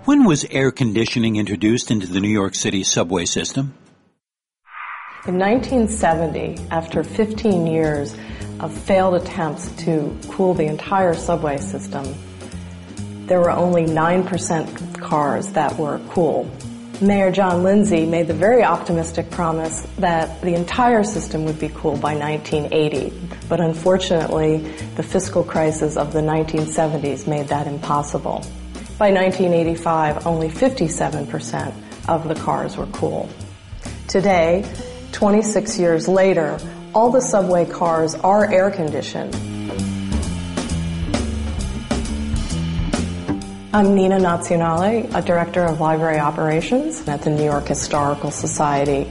When was air conditioning introduced into the New York City subway system? In 1970, after 15 years of failed attempts to cool the entire subway system, there were only 9% cars that were cool. Mayor John Lindsay made the very optimistic promise that the entire system would be cool by 1980. But unfortunately, the fiscal crisis of the 1970s made that impossible. By 1985, only 57% of the cars were cool. Today, 26 years later, all the subway cars are air-conditioned. I'm Nina Nazionale, a director of library operations at the New York Historical Society.